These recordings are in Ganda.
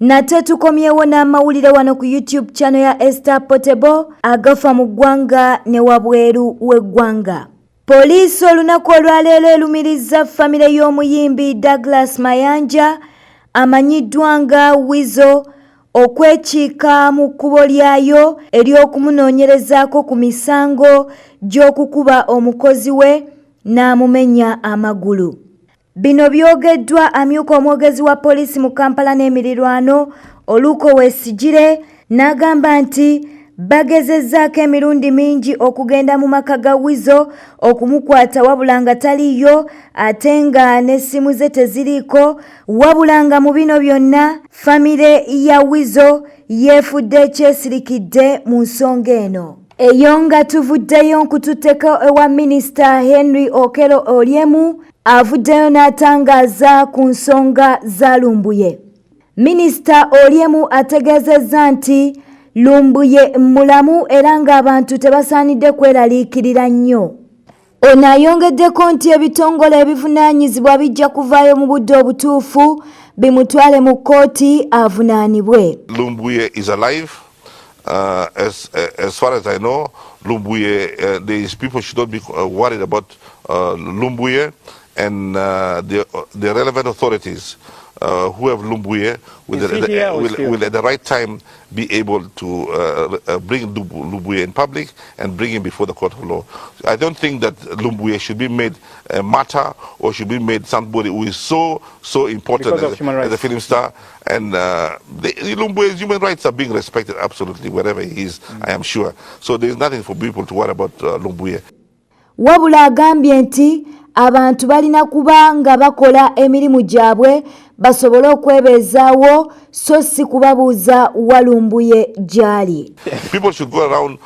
Nate tukomyewo n'amawulire wano ku YouTube channel ya Esther Portable agafa mu ggwanga ne wabweru w'eggwanga. Poliisi olunaku olwaleero erumiriza famire y'omuyimbi Douglas Mayanja amanyiddwa nga Weasel okwekiika mu kkubo lyayo ery'okumunoonyerezaako ku misango gy'okukuba omukozi we n'amumenya amagulu. Bino byogeddwa amyuka omwogezi wa poliisi mu Kampala n'emirirwano Oluko Wesigire n'agamba nti bagezezzaako emirundi mingi okugenda mu maka ga Weasel okumukwata wabula nga taliyo ate nga n'essimu ze teziriiko wabula nga mu bino byonna famire ya Weasel yeefudde ekyesirikidde mu nsonga eno. Eyo nga tuvuddeyo nkututeko ewa Minisita Henry Okello Oryem avuddeyo n'atangaza ku nsonga za Lumbuye. Minisita Oryem ategeezezza nti Lumbuye mulamu era ng'abantu tebasaanidde kweraliikirira nnyo. Ono ayongeddeko nti ebitongole ebivunaanyizibwa bijja kuvaayo mu budde obutuufu bimutwale mu kkooti avunaanibwe. Lumbuye is alive. As far as I know, Lumbuye, these people should not be worried about Lumbuye, and the relevant authorities who have Lumbuye will at the right time be able to bring Lumbuye in public and bring him before the court of law. I don't think that Lumbuye should be made a martyr or should be made somebody who is so important as a film star. And Lumbuye's human rights are being respected absolutely wherever he is, I am sure. So there is nothing for people to worry about Lumbuye. Wabula agambye nti abantu balina kuba nga bakola emirimu gyabwe basobole okwebezaawo so si kubabuuza wa Lumbuye gyali. People should go around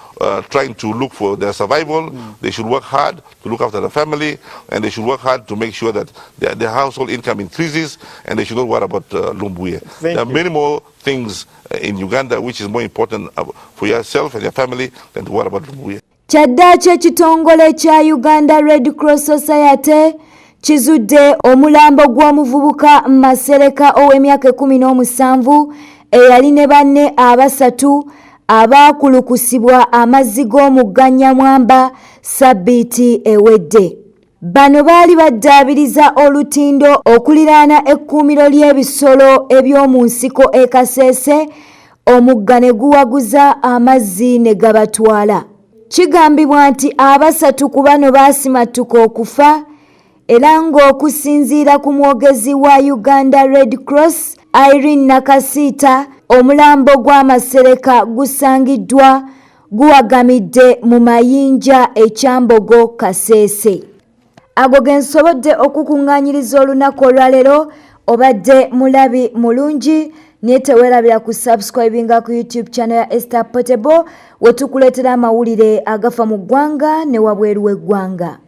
trying to look for their survival. They should work hard to look after the family, and they should work hard to make sure that their household income increases, and they should not worry about Lumbuye. There are many more things in Uganda which is more important for yourself and your family than to worry about Lumbuye. Kyaddaaki ekitongole kya Uganda Red Cross Society kizudde omulambo gw'omuvubuka Masereka ow'emyaka 17 eyali ne banne abasatu abaakulukusibwa amazzi g'omugga Nyamwamba sabbiiti ewedde. Bano baali baddaabiriza olutindo okuliraana ekkuumiro ly'ebisolo eby'omu nsiko e Kasese, omugga ne guwaguza amazzi ne gabatwala. Kigambibwa nti abasatu ku bano baasimatuka okufa era ng'okusinziira ku mwogezi wa Uganda Red Cross Irene Nakasiita, omulambo gwa Masereka gusangiddwa guwagamidde mu mayinja ekyambogo Kasese. Ago gensobodde okukuŋŋaanyiriza olunaku olwaleero. Obadde mulabi mulungi, neteweerabira ku subscribinga ku YouTube channel ya Esther Portable wetukuleetera amawulire agafa mu ggwanga ne wabweru w'eggwanga.